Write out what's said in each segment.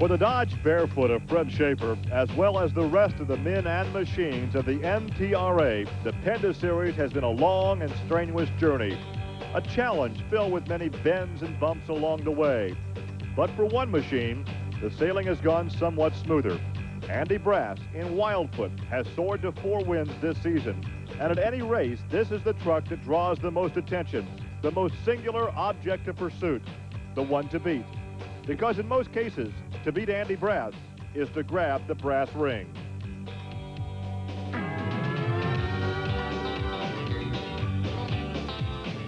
For the Dodge Barefoot of Fred Schaefer, as well as the rest of the men and machines of the NTRA, the PENDA Series has been a long and strenuous journey. A challenge filled with many bends and bumps along the way. But for one machine, the sailing has gone somewhat smoother. Andy Brass in Wildfoot has soared to 4 wins this season. And at any race, this is the truck that draws the most attention, the most singular object of pursuit, the one to beat. Because in most cases, to beat Andy Brass is to grab the brass ring.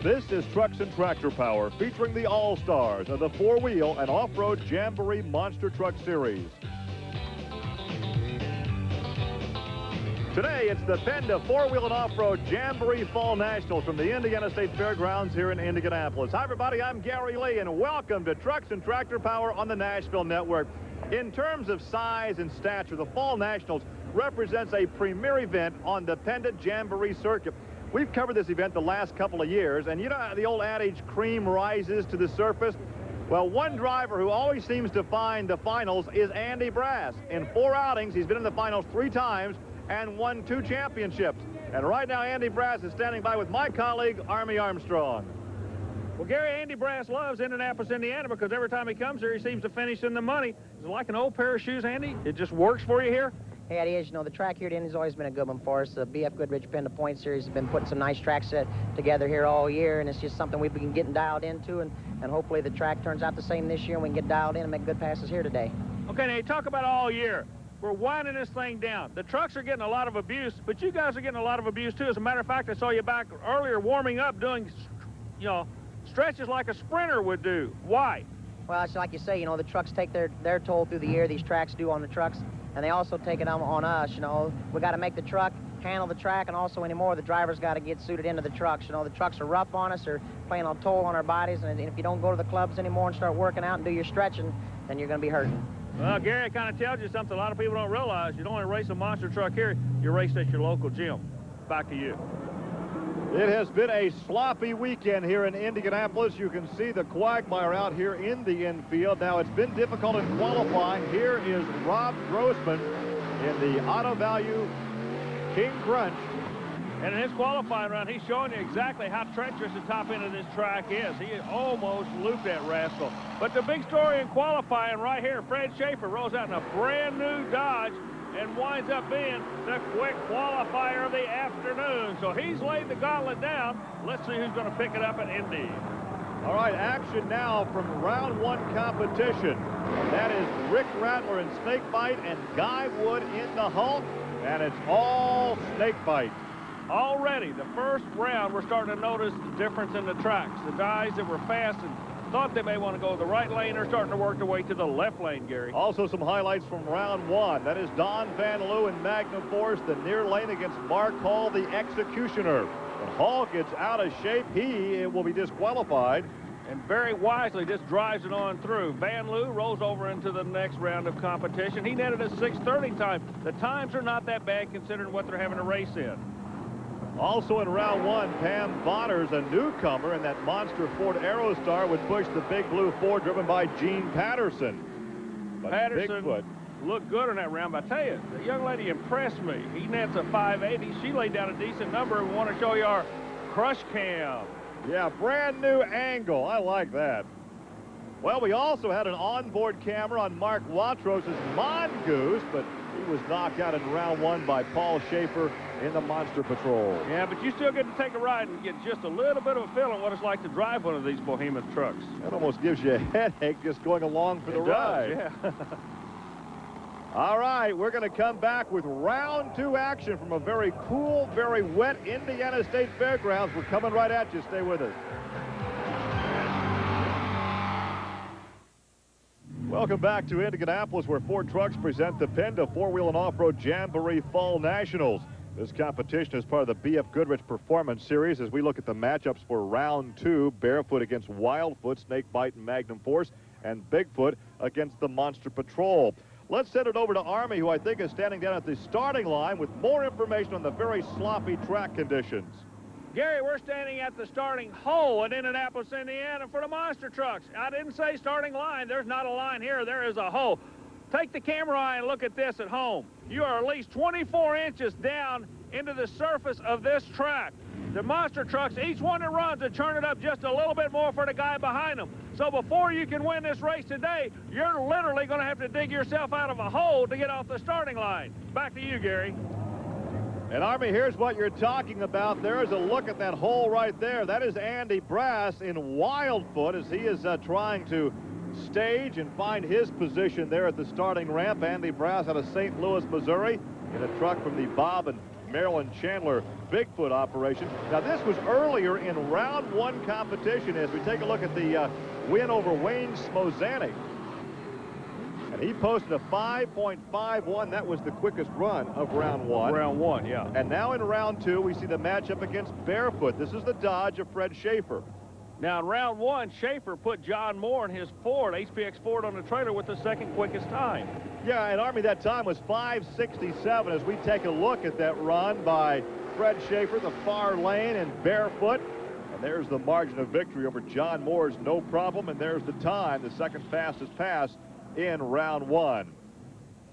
This is Trucks and Tractor Power, featuring the all-stars of the 4-wheel and off-road Jamboree Monster Truck Series. Today, it's the PENDA 4-wheel and off-road Jamboree Fall Nationals from the Indiana State Fairgrounds here in Indianapolis. Hi, everybody. I'm Gary Lee, and welcome to Trucks and Tractor Power on the Nashville Network. In terms of size and stature, the Fall Nationals represents a premier event on the PENDA Jamboree circuit. We've covered this event the last couple of years, and you know how the old adage, cream rises to the surface? Well, one driver who always seems to find the finals is Andy Brass. In 4 outings, he's been in the finals 3 times and won 2 championships. And right now, Andy Brass is standing by with my colleague, Army Armstrong. Well, Gary, Andy Brass loves Indianapolis, Indiana, because every time he comes here, he seems to finish in the money. Is it like an old pair of shoes, Andy? It just works for you here? Yeah, it is. You know, the track here at Indy's always been a good one for us. The BF Goodrich PENDA Point Series has been putting some nice tracks together here all year, and it's just something we've been getting dialed into, and hopefully the track turns out the same this year, and we can get dialed in and make good passes here today. Okay, now you talk about all year. We're winding this thing down. The trucks are getting a lot of abuse, but you guys are getting a lot of abuse, too. As a matter of fact, I saw you back earlier warming up doing, you know, stretches like a sprinter would do. Why? Well, it's like you say, you know, the trucks take their toll through the year. These tracks do on the trucks, and they also take it on us. You know, we got to make the truck handle the track, and also anymore, the drivers got to get suited into the trucks. You know, the trucks are rough on us, they're playing a toll on our bodies, and if you don't go to the clubs anymore and start working out and do your stretching, then you're going to be hurting. Well, Gary, it kind of tells you something a lot of people don't realize. You don't only race a monster truck here, you race at your local gym. Back to you. It has been a sloppy weekend here in Indianapolis. You can see the quagmire out here in the infield. Now, it's been difficult in qualifying. Here is Rob Grossman in the Auto Value King Crunch. And in his qualifying run, he's showing you exactly how treacherous the top end of this track is. He almost looped that rascal. But the big story in qualifying right here, Fred Schaefer rolls out in a brand new Dodge and winds up being the quick qualifier of the afternoon. So he's laid the gauntlet down. Let's see who's going to pick it up at Indy. All right, action now from round 1 competition. That is Rick Rattler in Snakebite and Guy Wood in the Hulk. And it's all Snakebite. Already, the first round, we're starting to notice the difference in the tracks. The guys that were fast and thought they may want to go the right lane are starting to work their way to the left lane, Gary. Also some highlights from round 1. That is Don Van Loo in Magnum Force, the near lane against Mark Hall, the Executioner. When Hall gets out of shape, he will be disqualified. And very wisely just drives it on through. Van Loo rolls over into the next round of competition. He netted a 6:30 time. The times are not that bad considering what they're having to race in. Also in round 1, Pam Bonners, a newcomer, and that monster Ford Aerostar would push the big blue Ford driven by Gene Patterson. But Patterson Bigfoot looked good in that round, but I tell you, the young lady impressed me. He nets a 580. She laid down a decent number, and we want to show you our crush cam. Yeah, brand new angle. I like that. Well, we also had an onboard camera on Mark Watrous' Mongoose, but he was knocked out in round 1 by Paul Schaefer in the Monster Patrol. Yeah, but you still get to take a ride and get just a little bit of a feel on what it's like to drive one of these behemoth trucks. That almost gives you a headache just going along for the ride. Yeah. All right, we're going to come back with round 2 action from a very cool, very wet Indiana State Fairgrounds. We're coming right at you. Stay with us. Welcome back to Indianapolis, where Ford Trucks present the PENDA 4-wheel and off-road Jamboree Fall Nationals. This competition is part of the BF Goodrich Performance Series as we look at the matchups for round 2, Barefoot against Wildfoot, Snakebite and Magnum Force, and Bigfoot against the Monster Patrol. Let's send it over to Army, who I think is standing down at the starting line with more information on the very sloppy track conditions. Gary, we're standing at the starting hole in Indianapolis, Indiana for the monster trucks. I didn't say starting line. There's not a line here. There is a hole. Take the camera eye and look at this at home. You are at least 24 inches down into the surface of this track. The monster trucks, each one that runs, will turn it up just a little bit more for the guy behind them. So before you can win this race today, you're literally going to have to dig yourself out of a hole to get off the starting line. Back to you, Gary. And Army, here's what you're talking about. There's a look at that hole right there. That is Andy Brass in Wildfoot as he is trying to stage and find his position there at the starting ramp. Andy Brass out of St. Louis, Missouri, in a truck from the Bob and Marilyn Chandler Bigfoot operation. Now, this was earlier in round one competition as we take a look at the win over Wayne Smozanic. And he posted a 5.51. That was the quickest run of round one. Round one, yeah. And now in round two, we see the matchup against Barefoot. This is the Dodge of Fred Schaefer. Now, in round one, Schaefer put John Moore in his Ford, HPX Ford, on the trailer with the second quickest time. Yeah, and Army, that time was 5:67 as we take a look at that run by Fred Schaefer, the far lane, and Barefoot. And there's the margin of victory over John Moore's No Problem, and there's the time, the second fastest pass in round one.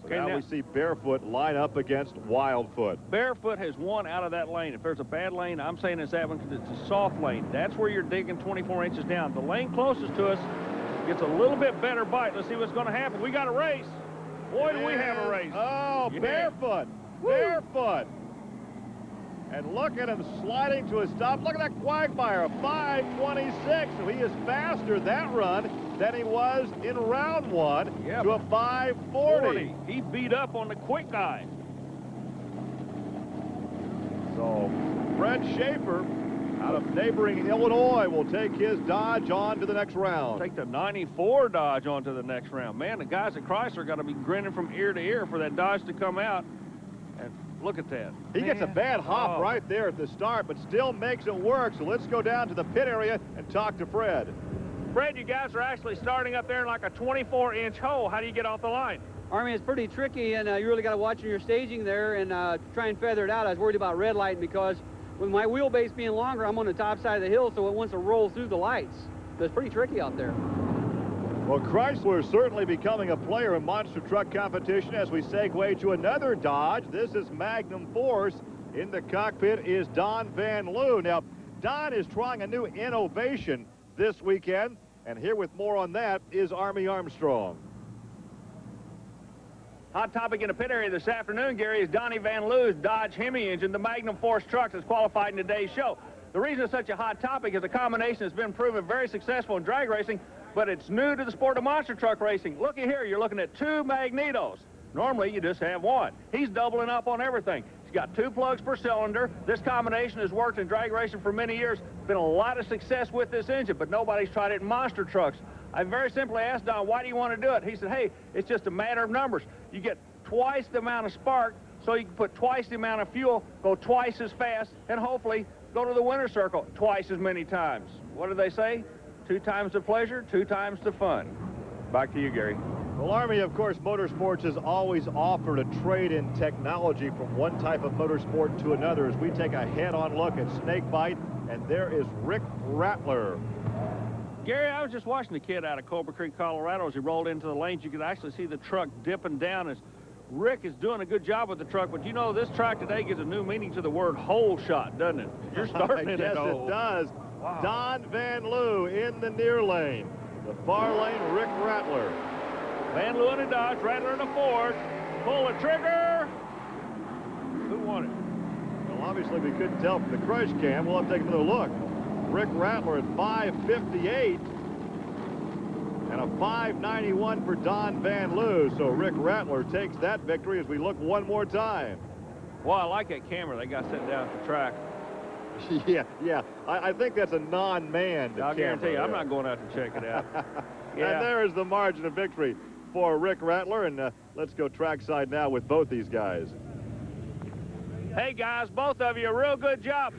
So Okay, now we see Barefoot line up against Wildfoot. Barefoot has won out of that lane. If there's a bad lane, I'm saying it's that one because it's a soft lane. That's where you're digging 24 inches down. The lane closest to us gets a little bit better bite. Let's see what's going to happen. We got a race. Boy, do we have a race. Oh, Yeah. Barefoot. Woo. Barefoot. And look at him sliding to a stop. Look at that quagmire, 5:26. So he is faster that run than he was in round one Yep. to a 5:40. He beat up on the quick guy. So Fred Schaefer out of neighboring Illinois will take his Dodge on to the next round. Take the 94 Dodge on to the next round. Man, the guys at Chrysler got to be grinning from ear to ear for that Dodge to come out. And look at that. He gets a bad hop Oh. right there at the start, but still makes it work. So let's go down to the pit area and talk to Fred. Fred, you guys are actually starting up there in like a 24-inch hole. How do you get off the line? Army, it's pretty tricky, and you really got to watch your staging there and try and feather it out. I was worried about red lighting because with my wheelbase being longer, I'm on the top side of the hill, so it wants to roll through the lights. So it's pretty tricky out there. Well, Chrysler is certainly becoming a player in monster truck competition as we segue to another Dodge. This is Magnum Force. In the cockpit is Don Van Loo. Now, Don is trying a new innovation this weekend, and here with more on that is Army Armstrong. Hot topic in the pit area this afternoon, Gary, is Donnie Van Loo's Dodge Hemi engine, the Magnum Force truck that's qualified in today's show. The reason it's such a hot topic is a combination that's been proven very successful in drag racing, but it's new to the sport of monster truck racing. Looky here, you're looking at two magnetos. Normally, you just have one. He's doubling up on everything. He's got 2 plugs per cylinder. This combination has worked in drag racing for many years. Been a lot of success with this engine, but nobody's tried it in monster trucks. I very simply asked Don, why do you want to do it? He said, hey, it's just a matter of numbers. You get twice the amount of spark, so you can put twice the amount of fuel, go twice as fast, and hopefully go to the winner's circle twice as many times. What do they say? 2 times the pleasure, 2 times the fun. Back to you, Gary. Well, Army, of course, Motorsports has always offered a trade-in technology from one type of motorsport to another as we take a head-on look at snakebite, and there is Rick Rattler. Gary, I was just watching the kid out of Cobra Creek, Colorado. As he rolled into the lanes, you could actually see the truck dipping down as Rick is doing a good job with the truck. But you know, this track today gives a new meaning to the word hole shot, doesn't it? You're starting in Yes, that hole. it does. Wow. Don Van Loo in the near lane. The far lane, Rick Rattler. Van Loo in a Dodge, Rattler in a Ford. Pull the trigger. Who won it? Well, obviously, we couldn't tell from the crush cam. We'll have to take another look. Rick Rattler at 5:58 and a 5:91 for Don Van Loo. So Rick Rattler takes that victory as we look one more time. Well, I like that camera they got set down at the track. Yeah. I think that's a non-manned I'll guarantee you, camera I'm there. not going out to check it out. Yeah. And there is the margin of victory for Rick Rattler. And let's go trackside now with both these guys. Hey, guys, both of you, a real good job.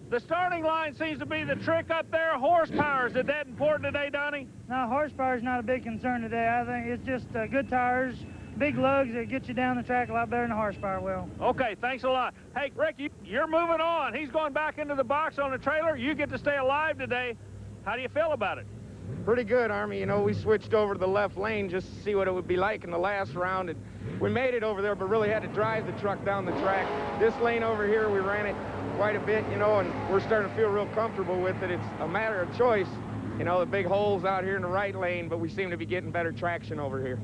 The starting line seems to be the trick up there. Horsepower, is it that important today, Donnie? No, horsepower is not a big concern today. I think it's just good tires, big lugs that get you down the track a lot better than the horsepower will. Okay, thanks a lot. Hey, Rick, you're moving on. He's going back into the box on the trailer. You get to stay alive today. How do you feel about it? Pretty good, Army. You know, we switched over to the left lane just to see what it would be like in the last round, and we made it over there, but really had to drive the truck down the track. This lane over here, we ran it quite a bit, you know, and we're starting to feel real comfortable with it. It's a matter of choice. You know, the big holes out here in the right lane, but we seem to be getting better traction over here.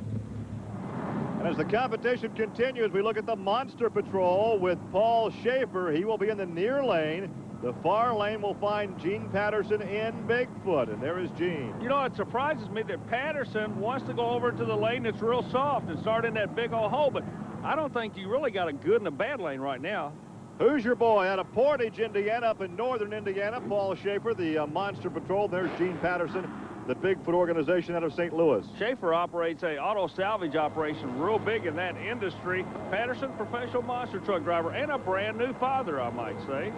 And as the competition continues, we look at the Monster Patrol with Paul Schaefer. He will be in the near lane. The far lane will find Gene Patterson in Bigfoot, and there is Gene. You know, it surprises me that Patterson wants to go over to the lane that's real soft and start in that big old hole, but I don't think you really got a good and a bad lane right now. Who's your boy out of Portage, Indiana, up in northern Indiana? Paul Schaefer, the Monster Patrol. There's Gene Patterson, the Bigfoot organization out of St. Louis. Schaefer operates a auto salvage operation real big in that industry. Patterson, professional monster truck driver and a brand new father, I might say.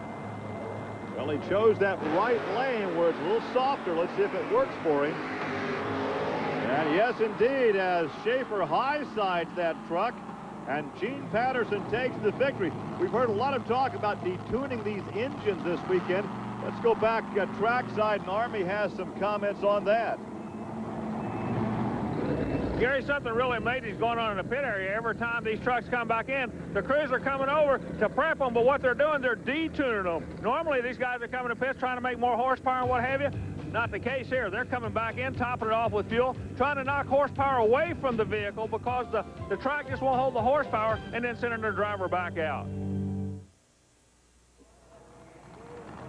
Well, he chose that right lane where it's a little softer. Let's see if it works for him. And yes, indeed, as Schaefer high-sides that truck, and Gene Patterson takes the victory. We've heard a lot of talk about detuning these engines this weekend. Let's go back trackside, and Army has some comments on that. Gary, something really amazing is going on in the pit area. Every time these trucks come back in, the crews are coming over to prep them, but what they're doing, they're detuning them. Normally, these guys are coming to pits trying to make more horsepower and what have you. Not the case here. They're coming back in, topping it off with fuel, trying to knock horsepower away from the vehicle because the track just won't hold the horsepower, and then sending their driver back out.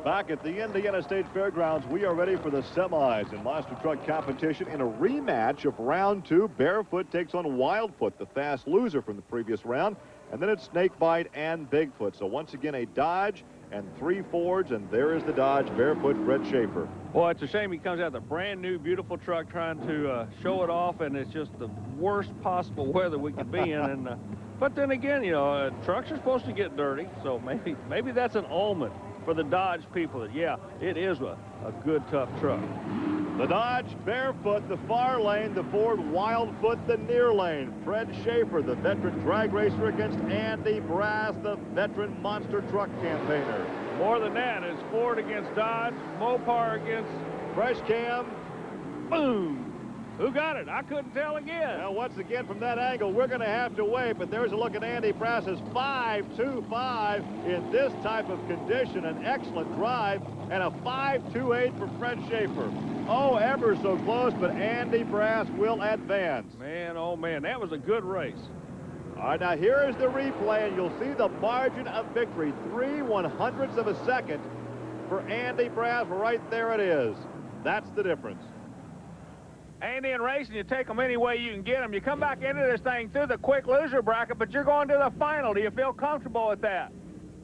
Back at the Indiana State Fairgrounds, we are ready for the semis in monster truck competition in a rematch of round 2. Barefoot takes on Wildfoot, the fast loser from the previous round, and then it's Snakebite and Bigfoot. So once again, a Dodge and 3 Fords, and there is the Dodge Barefoot Fred Schaefer. Boy, it's a shame he comes out with a brand new, beautiful truck trying to show it off, and it's just the worst possible weather we could be in. And but then again, you know, trucks are supposed to get dirty, so maybe that's an omen for the Dodge people that, yeah, it is a good, tough truck. The Dodge Barefoot, the far lane, the Ford Wildfoot, the near lane. Fred Schaefer, the veteran drag racer, against Andy Brass, the veteran monster truck campaigner. More than that, it's Ford against Dodge, Mopar against Fresh Cam. Boom! Who got it? I couldn't tell again. Now, once again, from that angle, we're going to have to wait, but there's a look at Andy Brass's 5.25 in this type of condition. An excellent drive, and a 5.28 for Fred Schaefer. Oh, ever so close, but Andy Brass will advance. Man, oh man, that was a good race. All right, now here is the replay, and you'll see the margin of victory. 3/100ths of a second for Andy Brass. Right there it is. That's the difference. Andy, in racing, you take them any way you can get them. You come back into this thing through the quick loser bracket, but you're going to the final. Do you feel comfortable with that?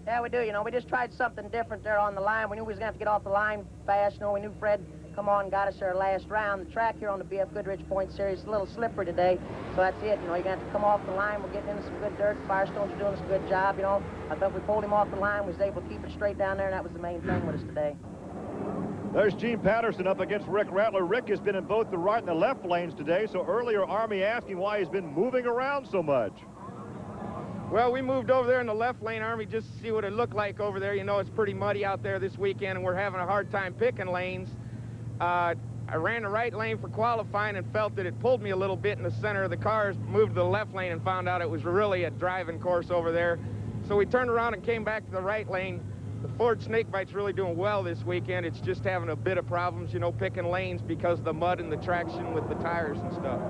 Yeah, we do. You know, we just tried something different there on the line. We knew we was going to have to get off the line fast. You know, we knew Fred come on and got us our last round. The track here on the BF Goodrich Point Series is a little slippery today, so that's it. You know, you're going to have to come off the line. We're getting into some good dirt. Firestones are doing us a good job, you know. I thought we pulled him off the line. We was able to keep it straight down there, and that was the main thing with us today. There's Gene Patterson up against Rick Rattler. Rick has been in both the right and the left lanes today, so earlier Army asked him why he's been moving around so much. Well, we moved over there in the left lane, Army, just to see what it looked like over there. You know, it's pretty muddy out there this weekend, and we're having a hard time picking lanes. I ran the right lane for qualifying and felt that it pulled me a little bit in the center of the cars, moved to the left lane and found out it was really a driving course over there. So we turned around and came back to the right lane. The Ford Snakebite's really doing well this weekend. It's just having a bit of problems, you know, picking lanes because of the mud and the traction with the tires and stuff.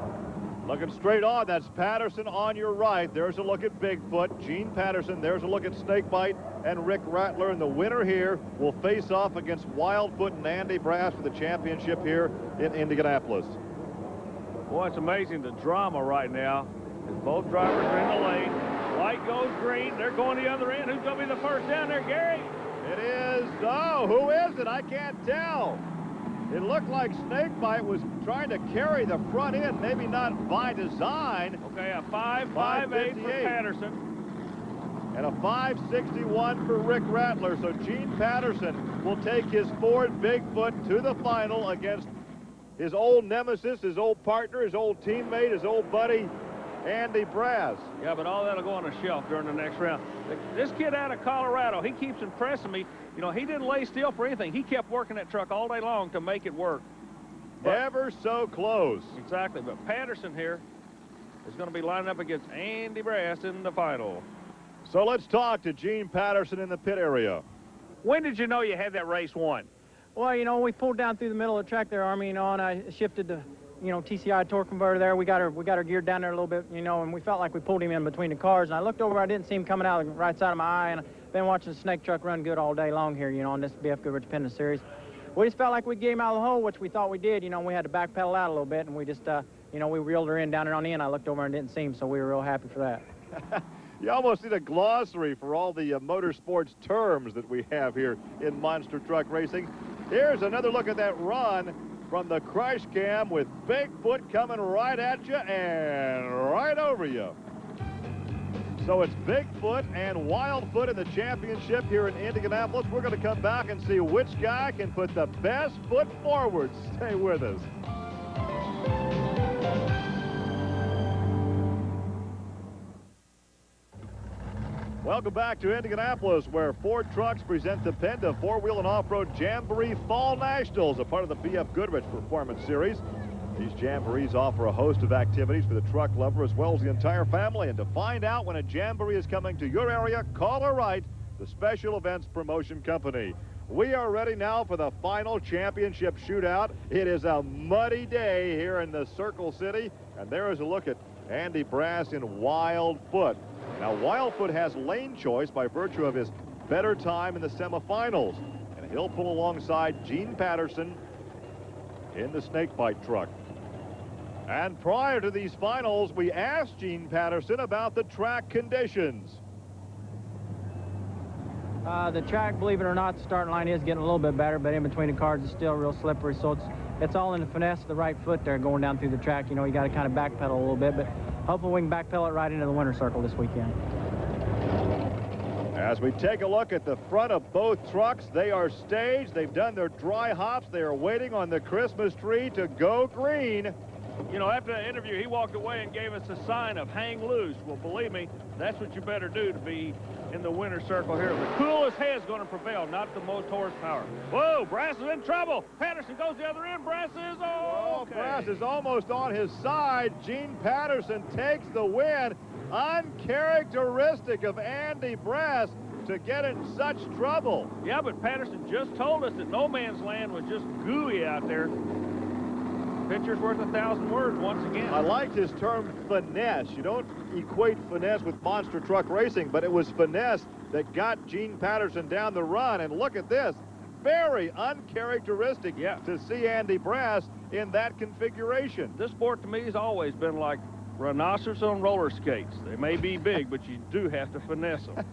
Looking straight on, that's Patterson on your right. There's a look at Bigfoot, Gene Patterson. There's a look at Snakebite and Rick Rattler. And the winner here will face off against Wildfoot and Andy Brass for the championship here in Indianapolis. Boy, it's amazing the drama right now. As both drivers are in the lane. Light goes green. They're going the other end. Who's going to be the first down there, Gary? It is, oh, who is it? I can't tell. It looked like Snakebite was trying to carry the front end, maybe not by design. Okay, a 5.58 for Patterson. And a 5.61 for Rick Rattler. So Gene Patterson will take his Ford Bigfoot to the final against his old nemesis, his old partner, his old teammate, his old buddy, Andy Brass. Yeah, but all that'll go on a shelf during the next round. This kid out of Colorado, he keeps impressing me. You know, he didn't lay still for anything. He kept working that truck all day long to make it work. Ever so close. Exactly, but Patterson here is going to be lining up against Andy Brass in the final. So let's talk to Gene Patterson in the pit area. When did you know you had that race won? Well, you know, we pulled down through the middle of the track there, Army, you know, and I shifted the, you know, TCI torque converter there. We got her geared down there a little bit, you know, and we felt like we pulled him in between the cars. And I looked over, I didn't see him coming out of the right side of my eye, and I've been watching the snake truck run good all day long here, you know, on this BF Goodrich PENDA series. We just felt like we'd get him out of the hole, which we thought we did. You know, we had to backpedal out a little bit, and we just, you know, we reeled her in down there on the end. I looked over and didn't see him, so we were real happy for that. You almost need a glossary for all the motorsports terms that we have here in monster truck racing. Here's another look at that run from the crash cam with Bigfoot coming right at you and right over you. So it's Bigfoot and Wildfoot in the championship here in Indianapolis. We're going to come back and see which guy can put the best foot forward. Stay with us. Welcome back to Indianapolis, where Ford Trucks present the PENDA four-wheel and off-road Jamboree Fall Nationals, a part of the BF Goodrich Performance Series. These jamborees offer a host of activities for the truck lover as well as the entire family. And to find out when a jamboree is coming to your area, call or write the Special Events Promotion Company. We are ready now for the final championship shootout. It is a muddy day here in the Circle City, and there is a look at Andy Brass in Wildfoot. Now, Wildfoot has lane choice by virtue of his better time in the semifinals, and he'll pull alongside Gene Patterson in the snakebite truck. And prior to these finals, we asked Gene Patterson about the track conditions. The track, believe it or not, the starting line is getting a little bit better, but in between the cars it's still real slippery, so it's all in the finesse of the right foot there going down through the track. You know, you got to kind of backpedal a little bit, but hopefully we can backpedal it right into the winner's circle this weekend. As we take a look at the front of both trucks, they are staged. They've done their dry hops. They are waiting on the Christmas tree to go green. You know, after the interview, he walked away and gave us a sign of hang loose. Well, believe me, that's what you better do to be in the winner's circle here. The coolest head's going to prevail, not the most horsepower. Whoa, Brass is in trouble. Patterson goes the other end. Brass is okay. Brass is almost on his side. Gene Patterson takes the win. Uncharacteristic of Andy Brass to get in such trouble. Yeah, but Patterson just told us that no man's land was just gooey out there. Picture's worth 1,000 words once again. I liked his term finesse. You don't equate finesse with monster truck racing, but it was finesse that got Gene Patterson down the run. And look at this. Very uncharacteristic to see Andy Brass in that configuration. This sport to me has always been like rhinoceros on roller skates. They may be big, but you do have to finesse them.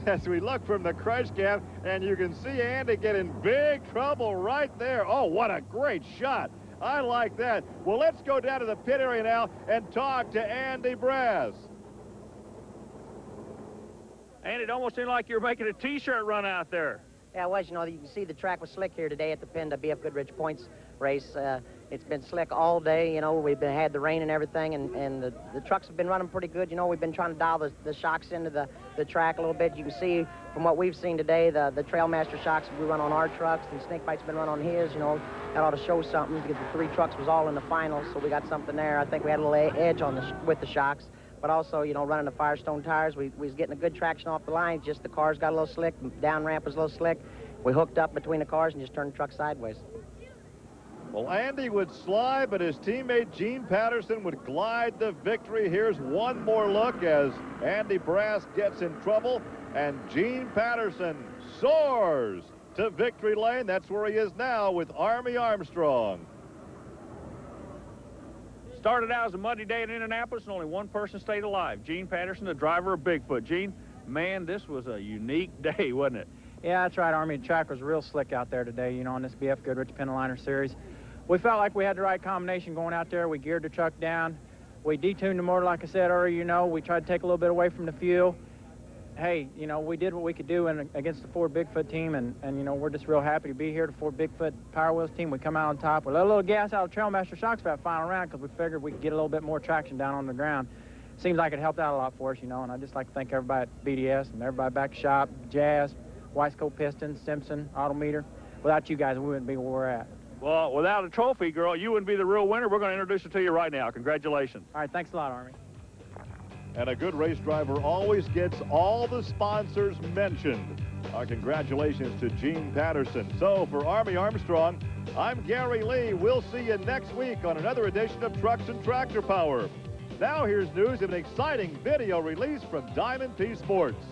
As we look from the crash cam, and you can see Andy get in big trouble right there. Oh, what a great shot. I like that. Well, let's go down to the pit area now and talk to Andy Brass. And it almost seemed like you were making a T-shirt run out there. Yeah, it was. You know, you can see the track was slick here today at the PENDA BF Goodrich Points race. It's been slick all day. You know, we've had the rain and everything, and the trucks have been running pretty good. You know, we've been trying to dial the shocks into the track a little bit. You can see from what we've seen today, the Trailmaster shocks we run on our trucks, and Snakebite's been run on his. You know, that ought to show something because the three trucks was all in the finals, so we got something there. I think we had a little edge on with the shocks. But also, you know, running the Firestone tires, we was getting a good traction off the line. Just the cars got a little slick, down ramp was a little slick. We hooked up between the cars and just turned the truck sideways. Well, Andy would slide, but his teammate Gene Patterson would glide the victory. Here's one more look as Andy Brass gets in trouble, and Gene Patterson soars to victory lane. That's where he is now with Army Armstrong. Started out as a muddy day in Indianapolis, and only one person stayed alive. Gene Patterson, the driver of Bigfoot. Gene, man, this was a unique day, wasn't it? Yeah, that's right, Army. The track was real slick out there today, you know, on this BF Goodrich PENDA Liner Series. We felt like we had the right combination going out there. We geared the truck down. We detuned the motor, like I said earlier, you know. We tried to take a little bit away from the fuel. Hey, you know, we did what we could do against the Ford Bigfoot team, and, you know, we're just real happy to be here. The Ford Bigfoot Power Wheels team, we come out on top. We let a little gas out of Trailmaster shocks for that final round because we figured we could get a little bit more traction down on the ground. Seems like it helped out a lot for us, you know, and I'd just like to thank everybody at BDS and everybody back at shop, Jazz, Weisco Pistons, Simpson, Autometer. Without you guys, we wouldn't be where we're at. Well, without a trophy, girl, you wouldn't be the real winner. We're going to introduce her to you right now. Congratulations. All right, thanks a lot, Army. And a good race driver always gets all the sponsors mentioned. Our congratulations to Gene Patterson. So for Army Armstrong, I'm Gary Lee. We'll see you next week on another edition of Trucks and Tractor Power. Now here's news of an exciting video release from Diamond P Sports.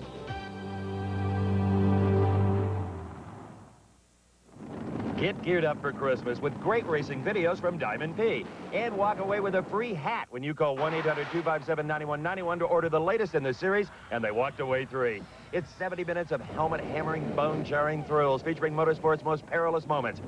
Get geared up for Christmas with great racing videos from Diamond P. And walk away with a free hat when you call 1-800-257-9191 to order the latest in the series, and they walked away 3. It's 70 minutes of helmet-hammering, bone-jarring thrills featuring motorsport's most perilous moments.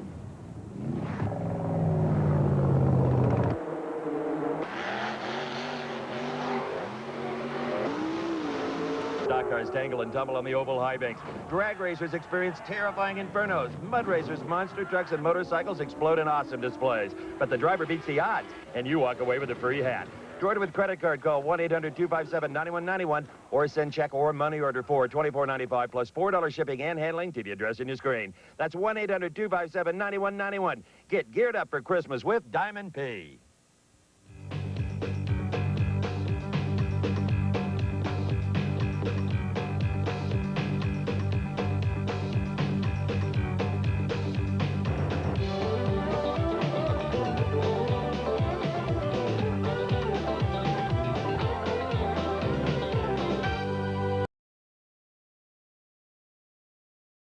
Stock cars tangle and tumble on the oval high banks. Drag racers experience terrifying infernos. Mud racers, monster trucks, and motorcycles explode in awesome displays. But the driver beats the odds, and you walk away with a free hat. To order with credit card, call 1-800-257-9191 or send check or money order for $24.95 plus $4 shipping and handling to the address on your screen. That's 1-800-257-9191. Get geared up for Christmas with Diamond P.